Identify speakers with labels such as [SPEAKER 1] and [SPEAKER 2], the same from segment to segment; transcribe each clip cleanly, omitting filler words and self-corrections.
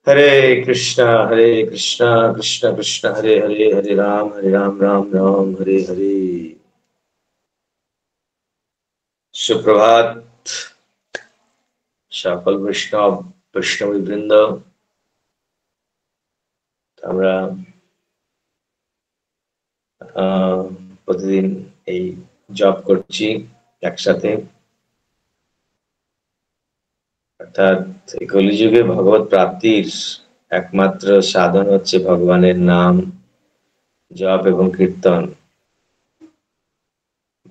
[SPEAKER 1] हरे कृष्णा कृष्ण कृष्ण हरे हरे, हरे राम राम राम हरे हरे। सुप्रभात সকল বৈষ্ণব বৈষ্ণবী বৃন্দ। আমরা প্রতিদিন এই জপ করছি একসাথে, অর্থাৎ কলিযুগে ভগবত প্রাপ্তির একমাত্র সাধন হচ্ছে ভগবানের নাম জপ এবং কীর্তন।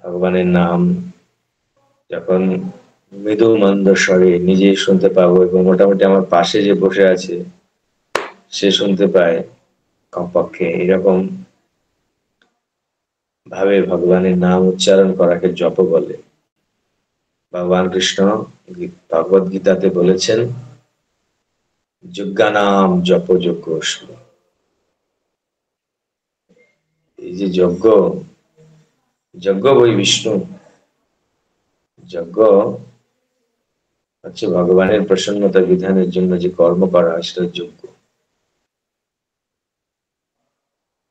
[SPEAKER 1] ভগবানের নাম যখন মৃদু মন্দ স্বরে নিজেই শুনতে পাবো এবং মোটামুটি আমার পাশে যে বসে আছে সে শুনতে পায়, কমপক্ষে এরকম ভাবে ভগবানের নাম উচ্চারণ করাকে জপ বলে। ভগবান কৃষ্ণ ভগবদ গীতাতে বলেছেন, যজ্ঞানাম জপ যজ্ঞ। এই যে যজ্ঞ, যজ্ঞ বই বিষ্ণু, যজ্ঞ হচ্ছে ভগবানের প্রসন্নতা বিধানের জন্য যে কর্ম করা হয় সেটা যজ্ঞ।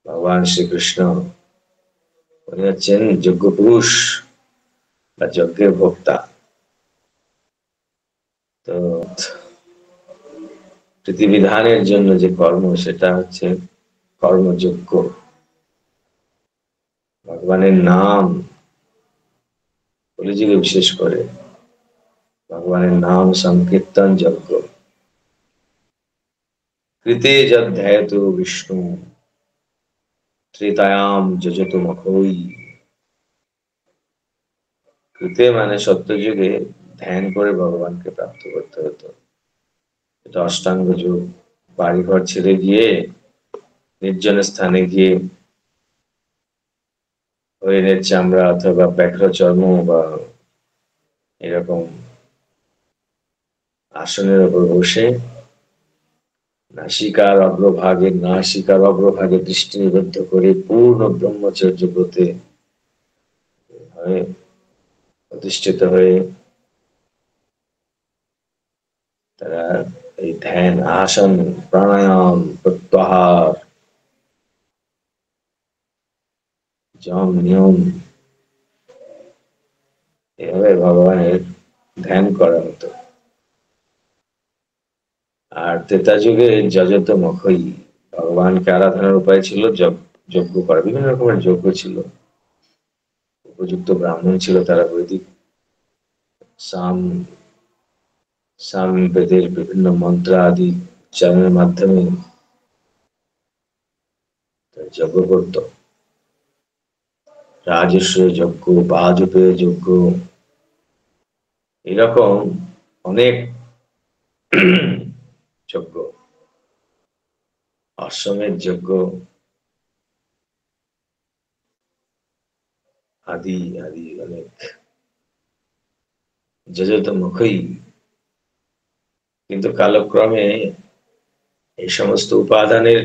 [SPEAKER 1] ভগবান শ্রীকৃষ্ণ উনি হচ্ছেন যজ্ঞ পুরুষ বা যজ্ঞের ভোক্তা। তো প্রীতিবিধানের জন্য যে কর্ম সেটা হচ্ছে কর্মযজ্ঞ। ভগবানের নাম, কলিযুগে বিশেষ করে ভগবানের নাম সংকীর্তন যজ্ঞ। কৃতে যধ্যায়তু বিষ্ণু ত্রেতায়াম যজতু মখৈ। কৃতে মানে সত্যযুগে ধ্যান করে ভগবানকে প্রাপ্ত করতে হতো। এটা অষ্টাঙ্গ যুগ। বাড়িঘর ছেড়ে গিয়ে নির্জন স্থানে গিয়ে হরিণের চামড়া অথবা ব্যাঘ্র চর্ম বা এরকম আসনের উপর বসে নাসিকার অগ্রভাগে দৃষ্টি নিবদ্ধ করে পূর্ণ ব্রহ্মচর্য ব্রতে প্রতিষ্ঠিত হয়ে তারা এই ধ্যান, আসন, প্রাণায়াম, প্রত্যাহার, যম নিয়ম এভাবে ভগবানের ধ্যান করা হতো। আর ত্রেতা যুগে যজত মখই, ভগবানকে আরাধনার উপায় ছিল যজ্ঞ করা। বিভিন্ন রকমের যজ্ঞ ছিল, উপযুক্ত ব্রাহ্মণ ছিল, তারা বৈদিক সামবেদের বিভিন্ন মন্ত্র আদি উচ্চারণের মাধ্যমে যজ্ঞ করত। রাজস্বীয় যজ্ঞ, বাজপেয় যজ্ঞ, এরকম অনেক যজ্ঞ, অশ্বমেধ যজ্ঞ আদি আদি অনেক যজত মুখই। কিন্তু কালক্রমে এই সমস্ত উপাদানের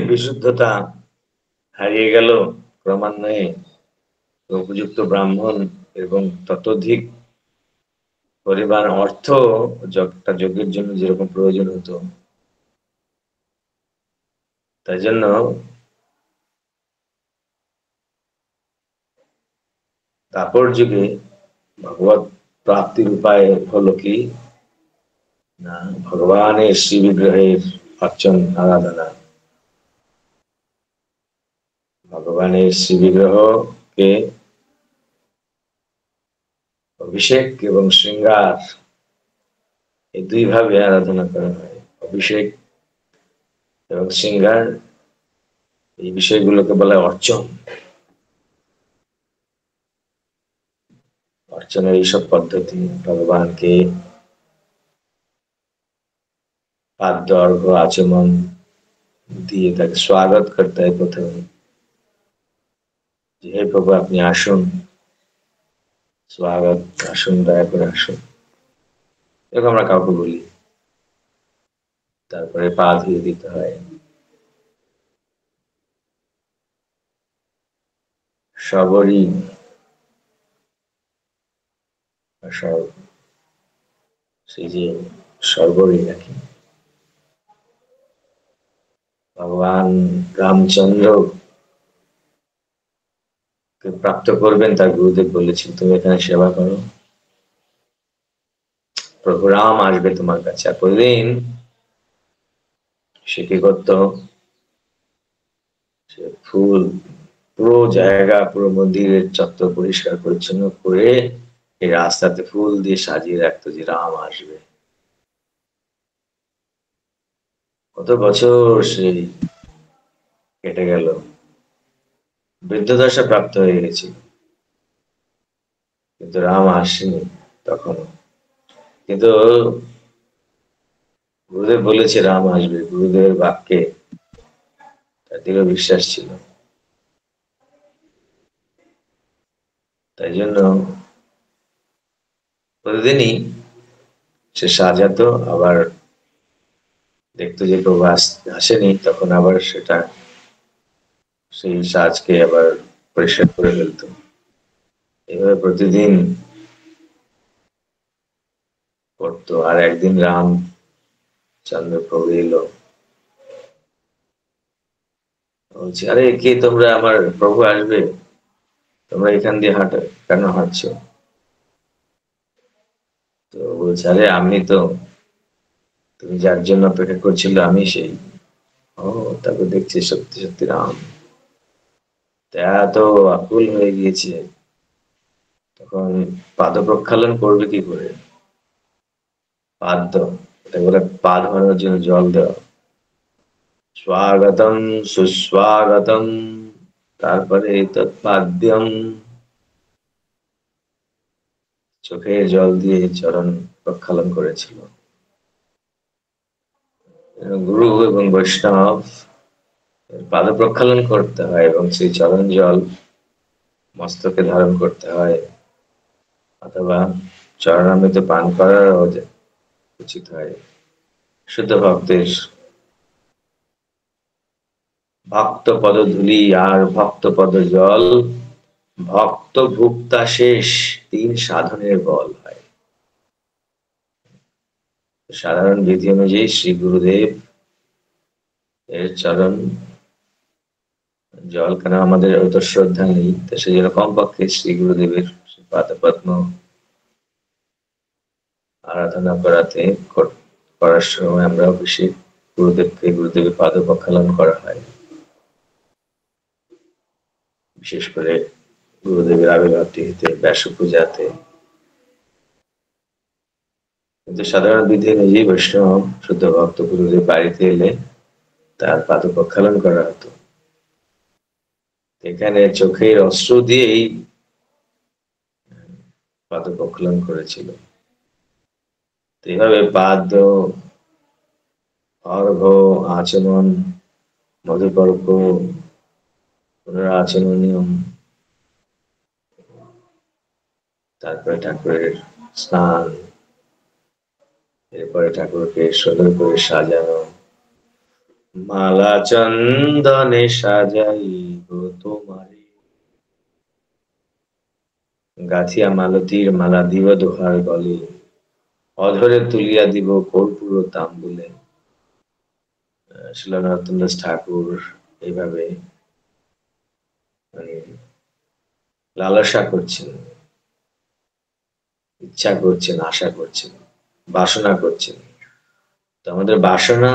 [SPEAKER 1] বিশুদ্ধতা হারিয়ে গেল ক্রমান্বয়ে। উপযুক্ত ব্রাহ্মণ এবং ততোধিক পরিমাণ অর্থ যজ্ঞের জন্য যেরকম প্রয়োজন হতো, তাই জন্য তারপর যুগে ভগবত প্রাপ্তির উপায় হলো কি না, ভগবানের শ্রী বিগ্রহের অর্চন, আরাধনা। ভগবানের শ্রী বিগ্রহকে অভিষেক এবং শৃঙ্গার এই দুই ভাবে আরাধনা করা হয়। অভিষেক এবং শৃঙ্গার এই বিষয়গুলোকে বলা হয় অর্চন। অর্চনের এইসব পদ্ধতি ভগবানকে পাদ্য অর্ঘ্য আচমন দিয়ে তাকে স্বাগত করতে হয় প্রথমে, যে হে প্রভু আপনি আসুন, স্বাগত, আসুন, দয়া করে আসুন, এরকম আমরা কাউকে বলি। তারপরে পা ধুয়ে দিতে হয়। সবরই সেই যে সর্বরী নাকি ভগবান রামচন্দ্র প্রাপ্ত করবেন, তার গুরুদেব বলেছেন তুমি এখানে সেবা করো, প্রভু রাম আসবে তোমার কাছে। আর প্রতিদিন সে কি করতো, সে ফুল পুরো জায়গা, পুরো মন্দিরের চত্বর পরিষ্কার পরিচ্ছন্ন করে এই রাস্তাতে ফুল দিয়ে সাজিয়ে রাখতো যে রাম আসবে। কত বছর সেই কেটে গেল, বৃদ্ধদশা প্রাপ্ত হয়ে গেছে, কিন্তু রাম আসেনি তখনও। কিন্তু গুরুদেব বলেছে রাম আসবে, গুরুদেবের বাক্যে তার দৃঢ় বিশ্বাস ছিল। তাই জন্য প্রতিদিনই সে সাজাতো, আবার দেখতো যে প্রভু আসেনি, তখন আবার সেটা সেই সাজকে আবার পরিষ্কার করে ফেলতো। এভাবে প্রতিদিন করতো। আর একদিন রামচন্দ্র প্রভু এলো, বলছে আরে কে তোমরা, আমার প্রভু আসবে, তোমরা এখান দিয়ে হাঁটো, কেন হাঁটছো? তো বলছে আরে আমি তো, তুমি যার জন্য অপেক্ষা করছিল আমি সেই। ও, তারপর দেখছি সত্যি সত্যি রাম। এত আকুল হয়ে গিয়েছে, তখন পাদ প্রক্ষালন করবে কি করে? পাদ, এটা বলে পা ধোয়ানোর জন্য জল দেওয়া, স্বাগতম সুস্বাগতম, তারপরে তৎপাদ্যম, চোখের জল দিয়ে চরণ প্রক্ষালন করেছিল। গুরু এবং বৈষ্ণব পাদ প্রক্ষালন করতে হয় এবং সেই চরণ জল মস্তকে ধারণ করতে হয়, অথবা চরণামৃত পান করার উচিত হয়। শুদ্ধ ভক্তের ভক্ত পদ ধুলি আর ভক্ত পদ জল, ভক্ত ভুক্তা শেষ, তিন সাধনের বল হয়। সাধারণ বিধি অনুযায়ী শ্রী গুরুদেব এর চরণ জল, কেন আমাদের অত শ্রদ্ধা নেই, তো সেই জন্য কমপক্ষে শ্রী গুরুদেবের পাদপদ্ম আরাধনা করার সময় আমরা অবশ্যই গুরুদেবের পাদ প্রক্ষালন করা হয়। বিশেষ করে গুরুদেবের আবির্ভাব তিথিতে, ব্যাস পূজাতে। কিন্তু সাধারণ বিধি অনুযায়ী বৈষ্ণব শুদ্ধ ভক্ত গুরুদেব বাড়িতে এলে তার পাদ প্রক্ষালন করা হতো। এখানে চোখের অশ্রু দিয়েই পাদ প্রক্ষালন করেছিল। এইভাবে পাদ, অর্ঘ্য, আচমন, মধুপর্ক, পুনরাচমনীয়ম, তারপরে ঠাকুরের স্নান, এরপরে ঠাকুরকে সুন্দর করে সাজানো, মালা চন্দনে সাজাইব তোমারে, গাথিয়া মালতীর মালা দিব দোহার গলে, অধরে তুলিয়া দিব কর্পূর তাম্বুলে। শিল নরোত্তম দাস ঠাকুর এইভাবে মানে লালসা করছেন, ইচ্ছা করছেন, আশা করছেন, বাসনা করছেন। তো আমাদের বাসনা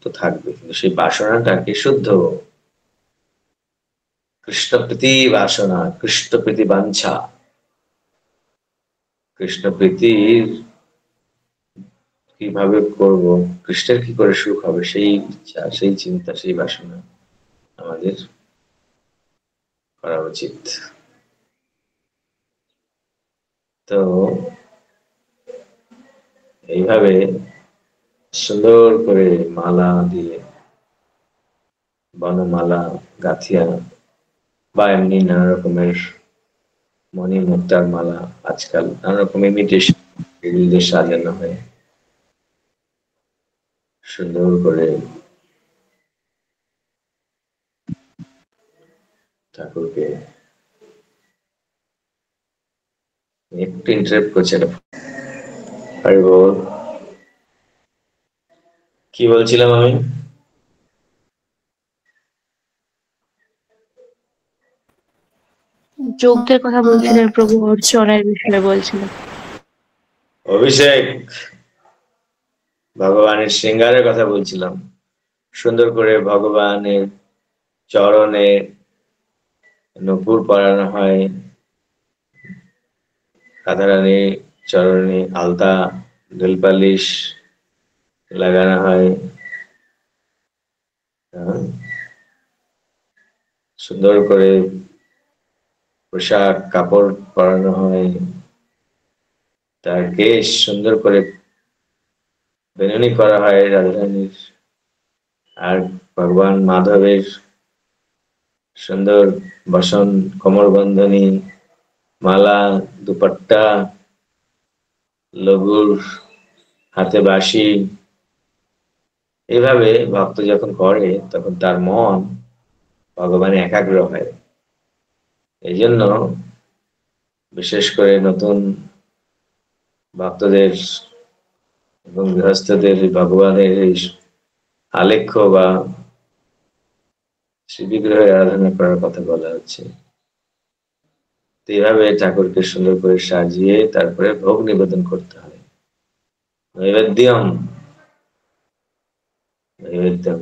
[SPEAKER 1] তো থাকবে, কিন্তু সেই বাসনাটাকে শুদ্ধ কৃষ্ণপ্রীতি বাসনা, কৃষ্ণপ্রীতি বাঞ্ছা, কৃষ্ণপ্রীতির কিভাবে করব, কৃষ্ণের কি করে সুখ হবে, সেই ইচ্ছা, সেই চিন্তা, সেই বাসনা আমাদের করা উচিত। তো এইভাবে সুন্দর করে মালা দিয়ে, বনমালা গাথিয়া বা এমনি নানা রকমের মণি মুক্তার মালা, আজকাল নানা রকম ইমিটেশন এগুলি সাজানো হয়, সুন্দর করে ঠাকুরকে। একটু ইন্টারেপ্ট করছে এটা, আরে বল, কি বলছিলাম আমি?
[SPEAKER 2] যোগদের কথা বলছিলেন, প্রভু অর্চনের বিষয়ে বলছিলেন।
[SPEAKER 1] অভিষেক, ভগবানের শৃঙ্গারের কথা বলছিলাম। সুন্দর করে ভগবানের চরণে নূপুর পরানো হয়, রাধারানী চরণে আলতা নীলপালিশ লাগানো হয়, সুন্দর করে পোশাক কাপড় পরানো হয়, তার কেশ সুন্দর করে বেনুনি করা হয় রাধারানীর। আর ভগবান মাধবের সুন্দর বসন, কোমরবন্ধনী, মালা, দুপাট্টা, লঘুর হাতে বাঁশি, এভাবে ভক্ত যখন করে তখন তার মন ভগবানে একাগ্র হয়। এই জন্য বিশেষ করে নতুন ভক্তদের এবং গৃহস্থদের ভগবানের এই আলেখ্য বা শ্রীবিগ্রহে আরাধনা করার কথা বলা হচ্ছে। এইভাবে ঠাকুরকে সুন্দর করে সাজিয়ে তারপরে ভোগ নিবেদন করতে হয়। নৈবেদ্যম, নৈবেদ্যম।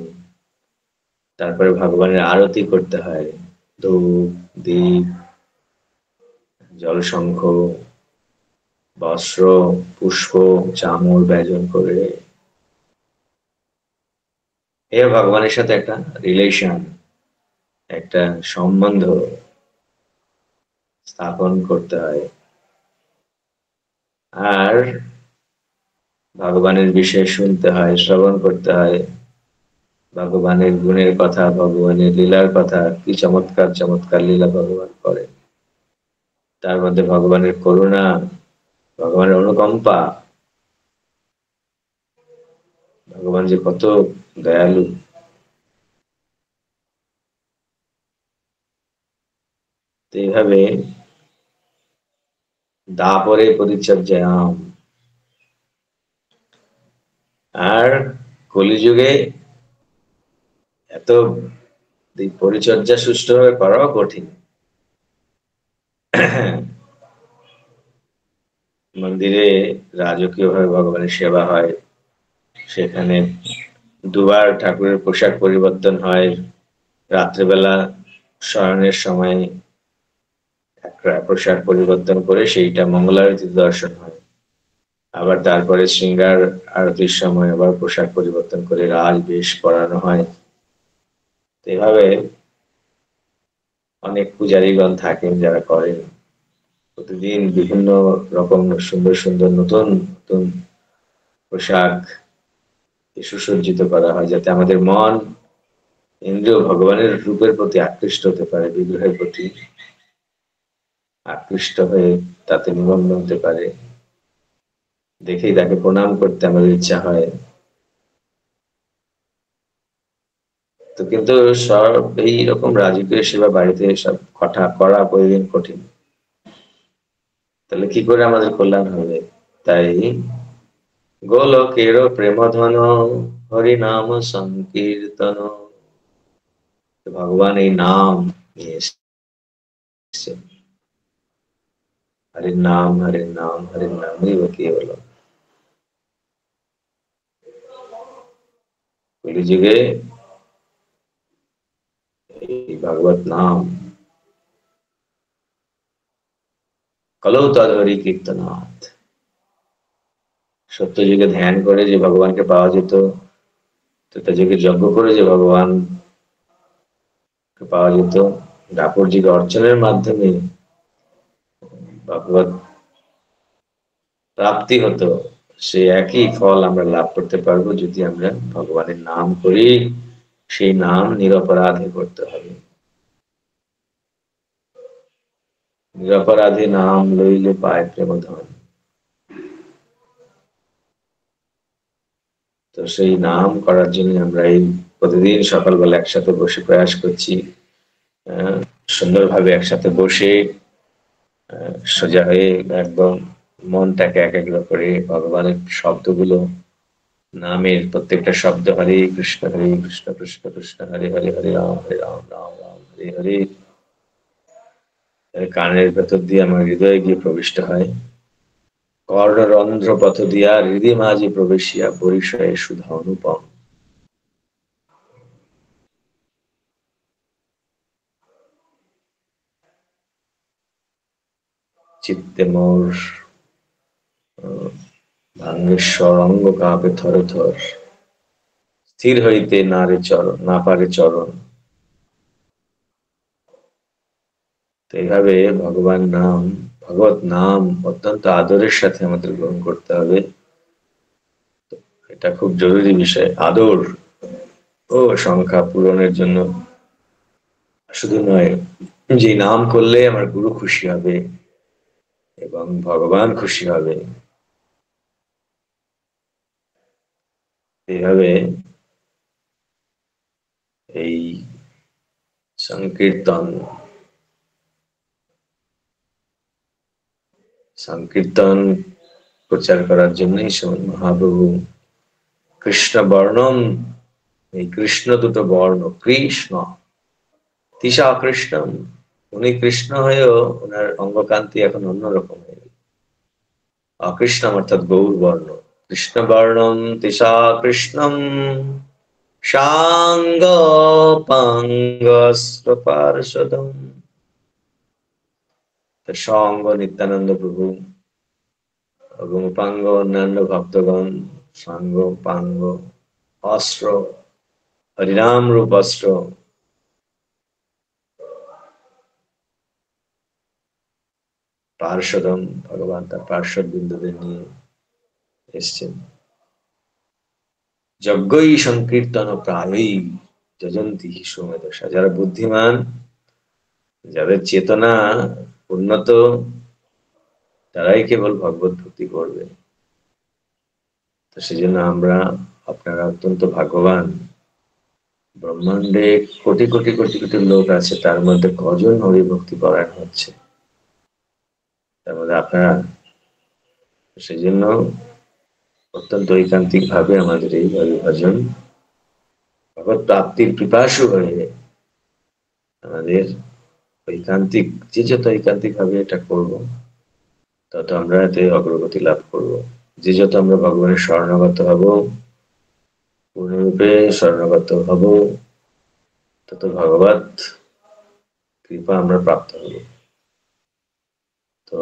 [SPEAKER 1] তারপরে ভগবানের আরতি করতে হয়, ধূপ, দীপ, জলশঙ্খ, বস্ত্র, পুষ্প, চামর ব্যজন করে এ ভগবানের সাথে একটা রিলেশন, একটা সম্বন্ধ স্থাপন করতে হয়। আর ভগবানের বিষয়ে শুনতে হয়, শ্রবণ করতে হয়, ভগবানের গুণের কথা, ভগবানের লীলার কথা, কি চমৎকার চমৎকার লীলা ভগবান করে, তার মধ্যে ভগবানের করুণা, ভগবানের অনুকম্পা, ভগবান যে কত দয়ালু। এইভাবে দাপরে পরিচর্যায়াম। আর কলিযুগে এত পরিচর্যা সুষ্ঠুভাবে করাও কঠিন। মন্দিরে রাজকীয় ভাবে ভগবানের সেবা হয়, সেখানে দুবার ঠাকুরের পোশাক পরিবর্তন হয়, রাত্রেবেলা শয়নের সময় একটা পোশাক পরিবর্তন করে সেইটা মঙ্গলারতি দর্শন হয়, আবার তারপরে শৃঙ্গার আরতির সময় আবার পোশাক পরিবর্তন করে রাজ বেশ পরানো হয়। এভাবে অনেক পূজারীগণ থাকেন যারা করেন, প্রতিদিন বিভিন্ন রকম সুন্দর সুন্দর নতুন নতুন পোশাক সুসজ্জিত করা হয়, যাতে আমাদের মন ইন্দ্রিয় ভগবানের রূপের প্রতি আকৃষ্ট হতে পারে, বিগ্রহের প্রতি আকৃষ্ট হয়ে তাতে নিমগ্ন হতে পারে, দেখেই তাকে প্রণাম করতে আমাদের ইচ্ছা হয়। তো কিন্তু সব এইরকম রাজকীয় সেবা বাড়িতে সব করা প্রতিদিন কঠিন, তাহলে কি করে আমাদের কল্যাণ হবে? তাই গোলকের প্রেমধন হরি নাম সংকীর্তন, ভগবান এই নাম নিয়ে এসছে। হরির নাম, হরির নাম, হরির নামই কেবল। কলিযুগে এই ভগবত নাম কলৌ তদহরি কীর্তনাথ। সত্য যুগে ধ্যান করে যে ভগবানকে পাওয়া যেত, ত্রেতা যুগে যজ্ঞ করে যে ভগবান পাওয়া যেত, দাপর যুগে অর্চনের মাধ্যমে ভগবত প্রাপ্তি হতো, সে একই ফল আমরা লাভ করতে পারবো যদি আমরা ভগবানের নাম করি। সেই নাম নিরপরাধে করতে হবে। নিরপরাধে নাম লইলে পায় প্রেমধন। তো সেই নাম করার জন্য আমরা এই প্রতিদিন সকালবেলা একসাথে বসে প্রয়াস করছি, সুন্দরভাবে একসাথে বসে সোজা হয়ে একদম মনটাকে একাগ্র করে ভগবানের শব্দগুলো, নামের প্রত্যেকটা শব্দ হরে কৃষ্ণ কৃষ্ণ কৃষ্ণ হরে হরে, হরে রাম রাম রাম হরে হরে, কানের ভেতর দিয়ে আমার হৃদয়ে গিয়ে প্রবিষ্ট হয়। কর্ণরন্ধ্র পথ দিয়া হৃদয় মাঝে প্রবেশিয়া পরিচয়ে সুধা অনুপম। চিত্তে মোর ভাঙ্গেশ্বর অঙ্গ কাঁপে থর থর, স্থির হইতে না পারে চরণ। তো এইভাবে ভগবত নাম অত্যন্ত আদরের সাথে আমাদের গ্রহণ করতে হবে। এটা খুব জরুরি বিষয়, আদর ও সংখ্যা পূরণের জন্য শুধু নয়, যে নাম করলে আমার গুরু খুশি হবে এবং ভগবান খুশি হবে। এইভাবে এই সংকীর্তন প্রচার করার জন্যই মহাপ্রভু কৃষ্ণ বর্ণম, এই কৃষ্ণ দুটো বর্ণ, কৃষ্ণ তিসা কৃষ্ণম, উনি কৃষ্ণ হয়েও ওনার অঙ্গকান্তি এখন অন্যরকম হয়ে গেল। অকৃষ্ণম অর্থাৎ গৌর বর্ণ, কৃষ্ণ বর্ণম তিসা কৃষ্ণম সাঙ্গ পাঙ্গস্র পার্ষদম। সঙ্গ নিত্যানন্দ প্রভু এবং পাঙ্গ অন্যান্য ভক্তগণ, সাঙ্গ পাঙ্গ অস্ত্র হরিনাম রূপ অস্ত্র, পার্শ্বদম ভগবান তার পার্শ্বদ বিন্দুদের নিয়ে এসছেন। যজ্ঞই সংকীর্তন প্রায়ই যজন্তি সুমেধসা, যারা বুদ্ধিমান, যাদের চেতনা উন্নত, তারাই কেবল ভগবত ভক্তি করবে। তো সেজন্য আপনারা অত্যন্ত ভাগ্যবান। ব্রহ্মাণ্ডে কোটি কোটি কোটি কোটি লোক আছে, তার মধ্যে কজন হরিভক্তি পরায়ণ হচ্ছে, তার মধ্যে আপনারা। সেই জন্য অত্যন্ত ঐকান্তিক ভাবে আমাদের এই হরিভজন ভগবত প্রাপ্তির পিপাসু হয়ে আমাদের ঐকান্তিক, যে যত ঐকান্তিক ভাবে এটা করব, তত আমরা এতে অগ্রগতি লাভ করব। যে যত আমরা ভগবানের শরণাগত হব, পূর্ণরূপে শরণাগত হব, তত ভগবত কৃপা আমরা প্রাপ্ত হব। তো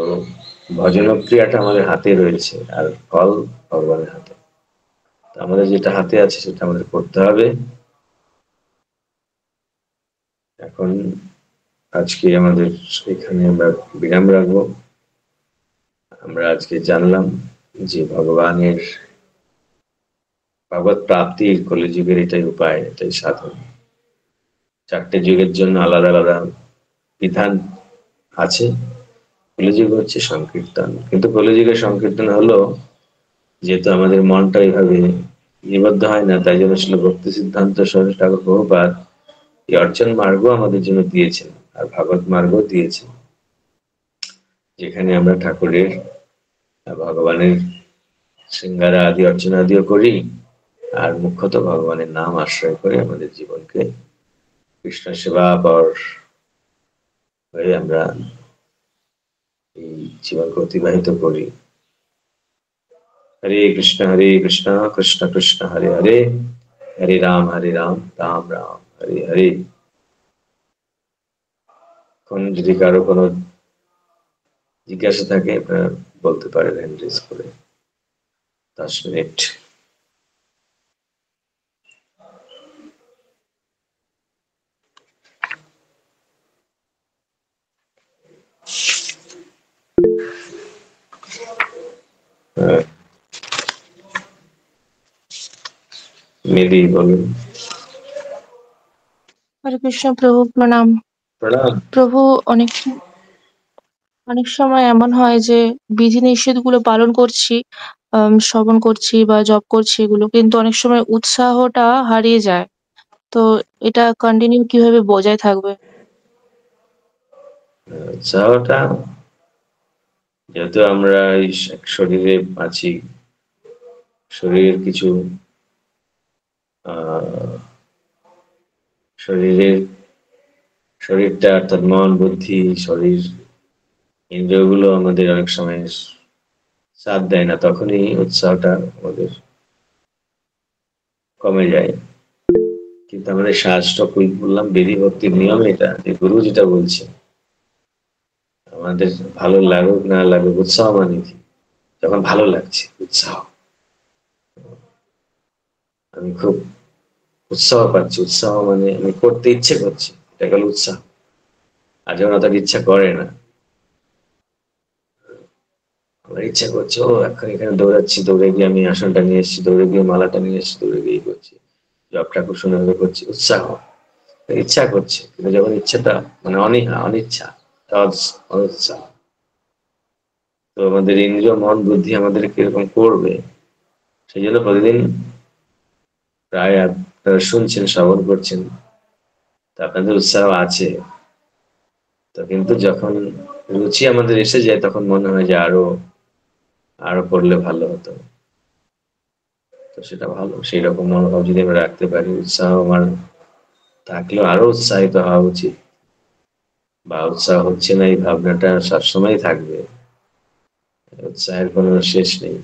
[SPEAKER 1] ভজন ক্রিয়াটা আমাদের হাতে রয়েছে, আর ফল ভগবানের হাতে। আমাদের যেটা হাতে আছে সেটা আমাদের করতে হবে। এখন আজকে আমাদের এখানে আমরা বিরাম রাখবো। আমরা আজকে জানলাম যে ভগবানের ভগবত প্রাপ্তির কলিযুগের এটাই উপায়, এটাই সাধন। চারটে যুগের জন্য আলাদা আলাদা বিধান আছে। কলিযুগ হচ্ছে সংকীর্তন, কিন্তু কলিযুগের সংকীর্তন হলো, যেহেতু আমাদের মনটা এইভাবে নিবদ্ধ হয় না, তাই জন্য ছিল ভক্তি সিদ্ধান্ত সরস্বতী ঠাকুর প্রভুপাদ এই অর্চন মার্গ আমাদের জন্য দিয়েছেন, আর ভাগবত মার্গ দিয়েছেন, যেখানে আমরা ঠাকুরের ভগবানের শৃঙ্গারা আদি অর্চনা আদিও করি, আর মুখ্যত ভগবানের নাম আশ্রয় করে আমাদের জীবনকে কৃষ্ণ সেবা পর হয়ে আমরা এই জীবনকে অতিবাহিত করি। হরে কৃষ্ণ কৃষ্ণ কৃষ্ণ হরে হরে, হরে রাম রাম রাম হরে হরে। এখন যদি কারো কোনো জিজ্ঞাসা থাকে আপনারা বলতে পারেন হ্যান্ড রেজ করে। 10 মিনিট। মেদি বলুন।
[SPEAKER 2] হরে কৃষ্ণ প্রভু, প্রণাম।
[SPEAKER 1] প্রণাম।
[SPEAKER 2] প্রভু, অনেক অনেক সময় এমন হয় যে বিধি নিষেধ গুলো পালন করছি, শ্রবণ করছি বা জপ করছি এগুলো, কিন্তু অনেক সময় উৎসাহটা হারিয়ে যায়। তো এটা কন্টিনিউ কিভাবে বজায় থাকবে?
[SPEAKER 1] উৎসাহটা, যেহেতু আমরা এই শরীরে আছি, শরীরের কিছু শরীরটা অর্থাৎ মন বুদ্ধি শরীর ইন্দ্রিয়গুলো আমাদের অনেক সময় সাথ দেয় না, তখনই উৎসাহটা আমাদের কমে যায়। কিন্তু আমাদের শাস্ত্র বললাম বিধি ভক্তির নিয়ম এটা, যে গুরু যেটা বলছে, আমাদের ভালো লাগুক না লাগুক, উৎসাহ মানে কি? যখন ভালো লাগছে, উৎসাহ, আমি খুব উৎসাহ পাচ্ছি, উৎসাহ মানে আমি করতে ইচ্ছে করছি, এটা গেল উৎসাহ। আর যখন অত ইচ্ছা করে না, আমার ইচ্ছা করছে, ও এখন এখানে দৌড়াচ্ছি, দৌড়ে গিয়ে আমি আসনটা নিয়ে এসেছি, দৌড়ে গিয়ে মালাটা নিয়ে এসেছি, দৌড়ে গিয়ে করছি, জবটা খুব সুন্দরভাবে করছি, উৎসাহ, ইচ্ছা করছে। কিন্তু যখন ইচ্ছাটা মানে অনীহা, অনিচ্ছা, অনুৎসাহ, তো আমাদের ইন্দ্রিয় মন বুদ্ধি আমাদের কিরকম করবে। সেই জন্য প্রতিদিন প্রায় আপনারা শুনছেন, শ্রবণ করছেন, তা আপনাদের উৎসাহ আছে। তো কিন্তু যখন রুচি আমাদের এসে যায়, তখন মনে হয় যে আরো আরো করলে ভালো হতো। তো সেটা ভালো, সেই রকম মনোভাব যদি আমরা রাখতে পারি, উৎসাহ আমার থাকলেও আরো উৎসাহিত হওয়া উচিত, বা উৎসাহ হচ্ছে না এই ভাবনাটা সবসময় থাকবে, উৎসাহের কোনো শেষ নেই।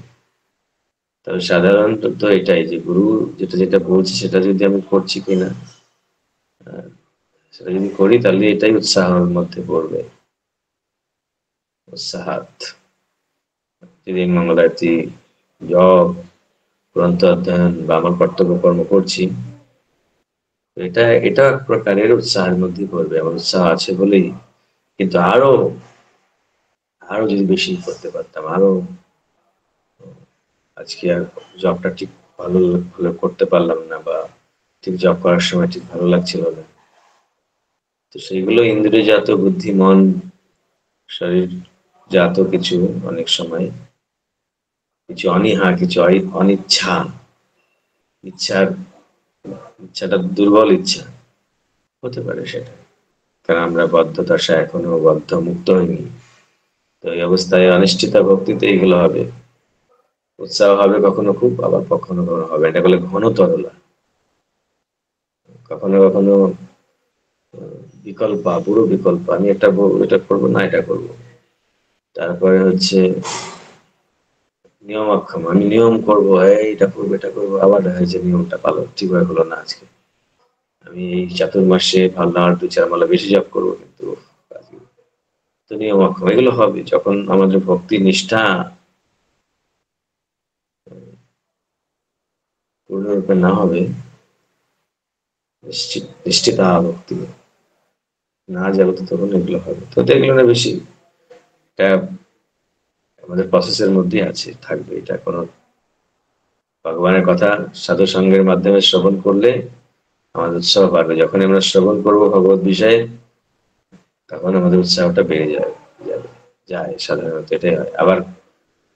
[SPEAKER 1] তবে সাধারণত তো এটাই, যে গুরু যেটা যেটা বলছে সেটা যদি আমি করছি কিনা, সেটা যদি করি, তাহলে এটাই উৎসাহের মধ্যে পড়বে, উৎসাহাত। যদি মঙ্গলারতি, জপ, গ্রন্থ অধ্যয়ন বা আমার কর্তব্য কর্ম করছি, এটা এটা এক প্রকারের উৎসাহের মধ্যে পড়বে, আমার উৎসাহ আছে বলেই। কিন্তু আরো আরো যদি বেশি করতে পারতাম, আরো, আজকে আর জবটা ঠিক ভালো ভালো করতে পারলাম না, বা ঠিক জব করার সময় ঠিক ভালো লাগছিল না, তো সেইগুলো ইন্দ্রিয়জাত, বুদ্ধি, মন, শরীর জাত কিছু, অনেক সময় কিছু অনীহা, কিছু অনিচ্ছা, ইচ্ছার ইচ্ছাটা দুর্বল ইচ্ছা হতে পারে সেটা, কারণ আমরা বদ্ধ দশা এখনো বদ্ধ মুক্ত হইনি। তো এই অবস্থায় অনিশ্চিতা ভক্তিতে এগুলো হবে, উৎসাহ হবে কখনো খুব, আবার কখনো কখনো হবে, এটা বলে ঘন তরলা। কখনো কখনো বিকল্প, পুরো বিকল্প, আমি এটা করবো না, এটা করবো। তারপরে হচ্ছে নিয়মাক্ষম, আমি নিয়ম করবো, এটা করবো, এটা করবো, আবার দেখা যাচ্ছে নিয়মটা পালন ঠিকভাবে হলো না আজকে, আমি এই চাতুর্মাসে ভাবলাম আর 2-4 মালা বেশি জপ করবো, কিন্তু তো নিয়মাক্ষম, এগুলো হবে যখন আমাদের ভক্তি নিষ্ঠা পূর্ণরূপে না হবে, নিশ্চিত ভক্তি না যাবে, তো তখন এগুলো হবে। তো এগুলো না বেশি, এটা আমাদের প্রসেসের মধ্যে আছে, থাকবে, এটা কোনো ভগবানের কথা সাধু সঙ্গের মাধ্যমে শ্রবণ করলে আমাদের উৎসাহ বাড়বে। যখন আমরা শ্রবণ করবো ভগবত বিষয়ে, তখন আমাদের উৎসাহটা বেড়ে যায় সাধারণত এটাই হয়। আবার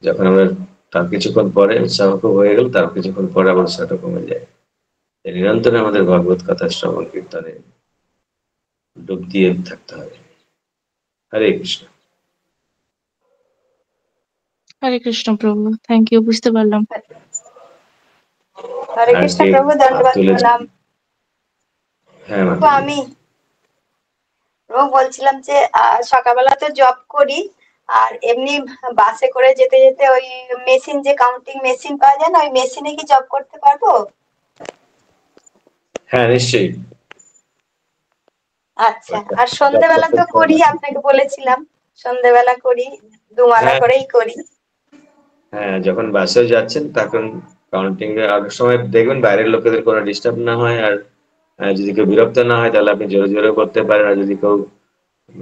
[SPEAKER 1] যখন আমরা তার কিছুক্ষণ পরে উৎসাহ খুব হয়ে গেল, তার কিছুক্ষণ পরে আবার উৎসাহটা কমে যায়। নিরন্তরে আমাদের ভগবত কথা শ্রবণ কীর্তনে ডুব দিয়ে থাকতে হবে। হরে কৃষ্ণ।
[SPEAKER 2] হরে কৃষ্ণ প্রভু, থ্যাংক ইউ, বুঝতে পারলাম।
[SPEAKER 3] হরে কৃষ্ণ প্রভু, ধন্যবাদ, প্রণাম।
[SPEAKER 1] হ্যাঁ,
[SPEAKER 3] তো আমি প্রভু বলছিলাম যে সকালবেলা তো জব করি, আর এমনি বাসে করে যেতে যেতে ওই মেশিন, যে কাউন্টিং মেশিন পাওয়া যায় না, ওই মেশিনে কি জব করতে পারবো?
[SPEAKER 1] হ্যাঁ, নিশ্চয়ই।
[SPEAKER 3] আচ্ছা, আর সন্ধ্যেবেলা তো করি, আপনাকে বলেছিলাম সন্ধ্যেবেলা করি, 2 মালা করেই করি।
[SPEAKER 1] হ্যাঁ, যখন বাসে যাচ্ছেন তখন কাউন্টিং এর আগের সময় দেখবেন বাইরের লোকেদের কোনো ডিস্টার্ব না হয়, আর যদি কেউ বিরক্ত না হয়, তাহলে আপনি জোরে জোরে করতে পারেন। আর যদি কেউ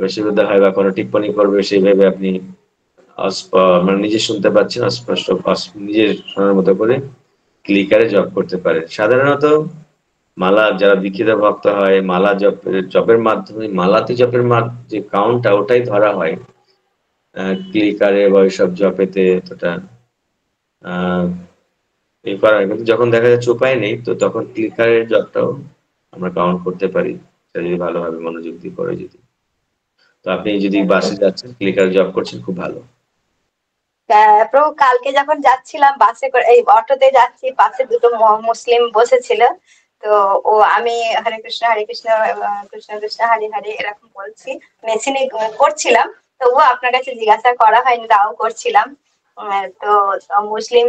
[SPEAKER 1] অসুবিধা হয় বা কোনো টিপ্পণী করবে, সেইভাবে আপনি মানে নিজে শুনতে পাচ্ছেন, অস্পষ্ট নিজের শোনার মতো করে ক্লিকারে জব করতে পারেন। সাধারণত মালা যারা দীক্ষিত ভক্ত হয়, মালা জপের মাধ্যমে, মালাতে জপের যে কাউন্টটা, ওটাই ধরা হয় ক্লিকারে বা ওইসব জপেতে এতটা এই করা হয়। কিন্তু যখন দেখা যাচ্ছে উপায় নেই, তো তখন ক্লিকারের জবটাও আমরা কাউন্ট করতে পারি, সেটা যদি ভালোভাবে মনোযোগ দিয়ে করে। যদি তো আপনি যদি বাসে যাচ্ছেন, ক্লিকার জব করছেন, খুব ভালো।
[SPEAKER 3] প্রভু, কালকে যখন যাচ্ছিলাম বাসে করে, এই অটোতে যাচ্ছি, পাশে দুটো মুসলিম বসেছিল, তো আমি হরে কৃষ্ণ কৃষ্ণ কৃষ্ণ হরে হরে এরকম বলছি, মেশিনে করছিলাম। তবুও আপনার কাছে জিজ্ঞাসা করা হয়নি, তাও করছিলাম। তো মুসলিম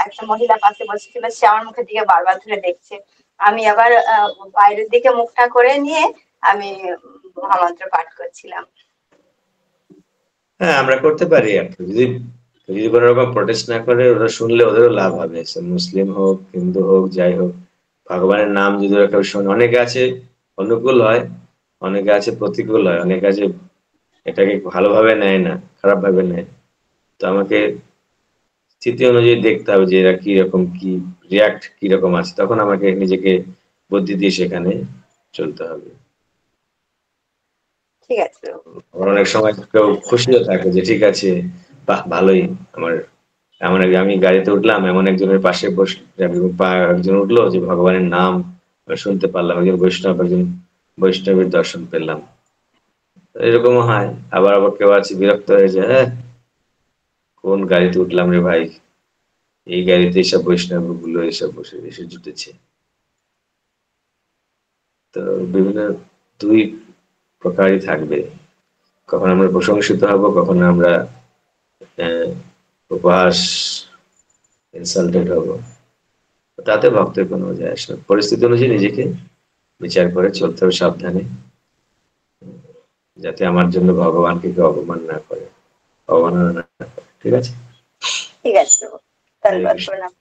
[SPEAKER 3] একটা মহিলা পাশে বসেছিল, সে আমার মুখের দিকে বারবার ধরে দেখছে। আমি আবার বাইরের দিকে মুখটা করে নিয়ে আমি মহামন্ত্র পাঠ করছিলাম।
[SPEAKER 1] হ্যাঁ, আমরা করতে পারি আর কি। যদি যদি কোনো রকম প্রোটেস্ট না করে, ওরা শুনলে ওদেরও লাভ হবে, সে মুসলিম হোক হিন্দু হোক যাই হোক। ভগবানের নাম যদি ওরা কেউ শোনে, অনেকে আছে অনুকূল হয়, অনেকে আছে প্রতিকূল হয়, অনেকে আছে এটাকে ভালোভাবে নেয় না, খারাপ ভাবে নেয়। তো আমাকে স্থিতি অনুযায়ী দেখতে হবে যে এরা কি রকম, কি রিয়াক্ট কি রকম আছে, তখন আমাকে নিজেকে বুদ্ধি দিয়ে সেখানে চলতে হবে।
[SPEAKER 3] ঠিক আছে।
[SPEAKER 1] আবার অনেক সময় কেউ খুশিও থাকে যে ঠিক আছে, বাহ ভালোই, আমার আমি গাড়িতে উঠলাম, এমন একজনের পাশে একজন উঠলো যে ভগবানের নাম আমি শুনতে পারলাম, একজন বৈষ্ণব, একজন বৈষ্ণবের দর্শন পেলাম। এরকমও হয়। আবার আবার কেউ আছে বিরক্ত হয়ে যায়, হ্যাঁ কোন গাড়িতে উঠলাম রে ভাই, এই গাড়িতে এসব বৈষ্ণব গুলো এসব বসে এসে জুটেছে। তো বিভিন্ন দুই প্রকারই থাকবে, কখন আমরা প্রশংসিত হব, কখন আমরা উপহাস ইনসাল্টেড হব। তাতে ভক্তের কোনো যায় আসে না। পরিস্থিতি অনুযায়ী নিজেকে বিচার করে চলতে হবে সাবধানে, যাতে আমার জন্য ভগবানকে কেউ অপমান না করে, অবমাননা না করে। ঠিক আছে,
[SPEAKER 3] ঠিক আছে,
[SPEAKER 1] হরে
[SPEAKER 3] ধন্যবাদ,
[SPEAKER 1] কৃষ্ণ।
[SPEAKER 3] প্রণাম।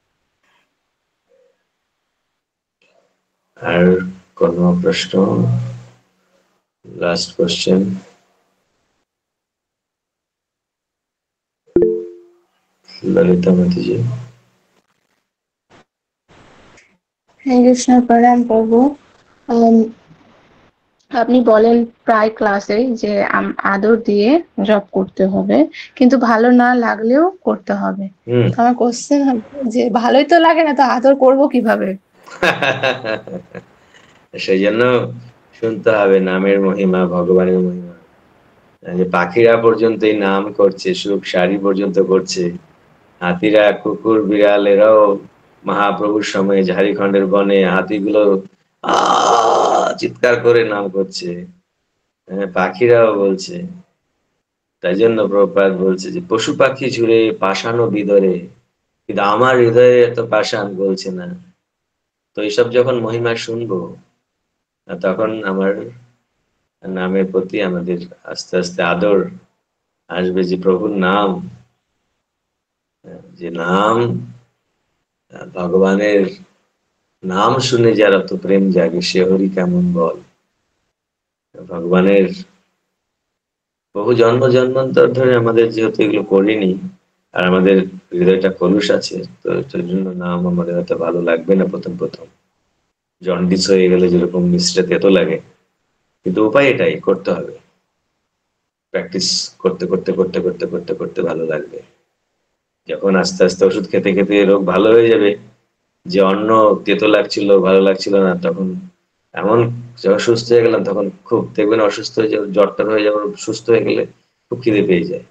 [SPEAKER 1] আর কোনো প্রশ্ন? Last question, Lalita Mataji.
[SPEAKER 2] হরে কৃষ্ণ, প্রণাম প্রভু। আপনি বলেন প্রায় ক্লাসে যে আদর দিয়ে জব করতে হবে, কিন্তু ভালো না লাগলেও করতে হবে।
[SPEAKER 1] হুম।
[SPEAKER 2] তো আমার কোশ্চেন হবে যে ভালোই তো লাগে না, তো আদর করব কিভাবে?
[SPEAKER 1] সেই জন্য শুনতে হবে নামের মহিমা, ভগবানের মহিমা। যে পাখিরা পর্যন্ত এই নাম করছে, সুখ সারি পর্যন্ত করছে, হাতিরা, কুকুর, বিড়াল এরাও মহাপ্রভুর সময় ঝাড়িখণ্ডের বনে হাতিগুলো চিৎকার করে নাম করছে। হ্যাঁ, পাখিরাও বলছে। তাই জন্য প্রভুপাদ বলছে যে পশু পাখি ঝুড়ে পাষাণ বিদরে, কিন্তু আমার হৃদয়ে এত পাষাণ বলছে না। তো এইসব যখন মহিমা শুনবো, তখন আমার নামের প্রতি আমাদের আস্তে আস্তে আদর আসবে, যে প্রভুর নাম, যে নাম, ভগবানের নাম শুনে যার অত প্রেম জাগে, সে হরি কেমন বল। ভগবানের বহু জন্ম জন্মান্তর ধরে আমাদের যেহেতু এগুলো করিনি, আর আমাদের হৃদয়টা কলুষ আছে, তো সেই জন্য নাম আমাদের হয়তো ভালো লাগবে না প্রথম প্রথম। জন্ডিস হয়ে গেলে যেরকম মিশ্রে তেতো লাগে, কিন্তু উপায় এটাই, করতে হবে। প্র্যাকটিস করতে করতে করতে করতে করতে করতে ভালো লাগবে। যখন আস্তে আস্তে ওষুধ খেতে খেতে রোগ ভালো হয়ে যাবে, যে অন্ন তেতো লাগছিল, ভালো লাগছিল না, তখন এমন, যখন সুস্থ হয়ে গেলাম তখন খুব দেখবেন, অসুস্থ হয়ে যাবে, জ্বরটা হয়ে যাবে, সুস্থ হয়ে গেলে খুব খিদে পেয়ে যায়।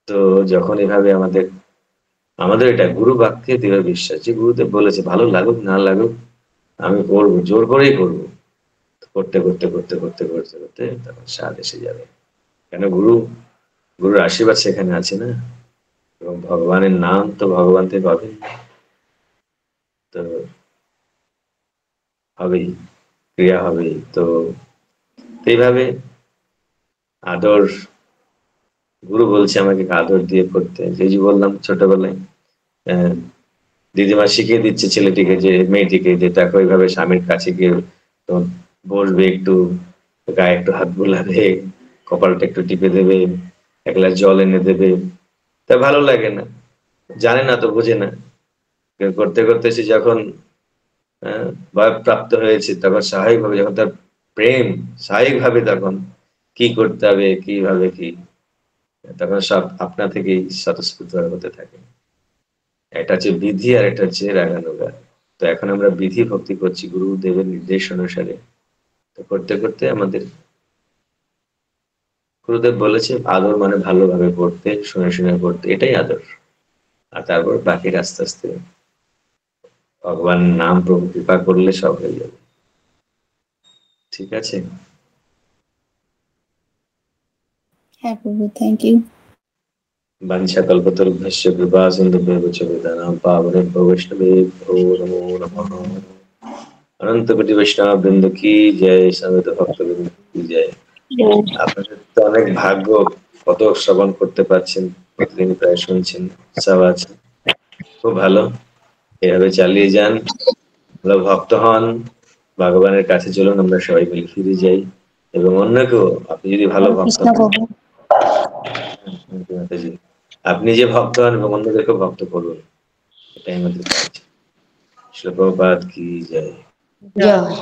[SPEAKER 1] তো যখন এভাবে আমাদের আমাদের এটা গুরু বাক্যে দৃঢ় বিশ্বাস, যে গুরুদেব বলেছে ভালো লাগুক না লাগুক আমি করবো, জোর করেই করবো। করতে করতে করতে করতে করতে করতে তখন স্বাদ এসে যাবে। কেন গুরুর আশীর্বাদ সেখানে আছে না, এবং ভগবানের নাম তো ভগবান থেকে পাবেন, তো হবেই, ক্রিয়া হবেই। তো এইভাবে আদর, গুরু বলছে আমাকে আদর দিয়ে করতে, যে বললাম ছোটবেলায় দিদিমা শিখিয়ে দিচ্ছে ছেলেটিকে, যে মেয়েটিকে, যে দেখো এইভাবে স্বামীর কাছে গিয়ে তোমার বসবে, একটু গায়ে একটু হাত বুলাবে, কপালটা একটু টিপে দেবে, এক গ্লাস জল এনে দেবে। তা ভালো লাগে না, জানে না তো, বোঝে না। করতে করতে সে যখন বয়ঃপ্রাপ্ত হয়েছে, তখন স্বাভাবিকভাবে, যখন তার প্রেম স্বাভাবিকভাবে, তখন কি করতে হবে কিভাবে কি, তখন সব আপনা থেকেই স্বতঃস্ফূর্ত হতে থাকে। এটা হচ্ছে বিধি, আর এটা হচ্ছে রাগানুগা। তো এখন আমরা বিধি ভক্তি করছি গুরুদেবের নির্দেশ অনুসারে। তো করতে করতে আমাদের, গুরুদেব বলেছে আদর মানে ভালোভাবে পড়তে, শুনে শুনে পড়তে, এটাই আদর। আর তারপর বাকি আস্তে আস্তে ভগবান নাম প্রভু কৃপা করলে সব হয়ে যাবে। ঠিক আছে।
[SPEAKER 4] হ্যাঁ প্রভু, থ্যাংক ইউ।
[SPEAKER 1] বাঞ্ছা কল্পতরুভ্যশ্চ কৃপা সিন্ধুভ্যেব চ পতিতানাং পাবনেভ্যো বৈষ্ণবেভ্যো নমো নমঃ। অনন্ত কোটি বৈষ্ণব বৃন্দ কি জয়, সমবেত ভক্তবৃন্দ কি জয়। আপনাদের তো অনেক ভাগ্য, কত শ্রবণ করতে পারছেন, প্রতিদিন প্রায় শুনছেন, সব আছে, খুব ভালো। এভাবে চালিয়ে যান, ভালো ভক্ত হন, ভগবানের কাছে চলুন, আমরা সবাই মিলে ফিরে যাই। এবং অন্যকেও, আপনি যদি ভালো
[SPEAKER 4] হরে
[SPEAKER 1] ভক্ত
[SPEAKER 4] কৃষ্ণ
[SPEAKER 1] হন,
[SPEAKER 4] প্রভু।
[SPEAKER 1] মাতাজি, আপনি যে ভক্ত হন এবং অন্যদেরকে ভক্ত করুন, এটাই আমাদের কাজ। শিল প্রভুপাদ কি জয়।
[SPEAKER 4] জয়।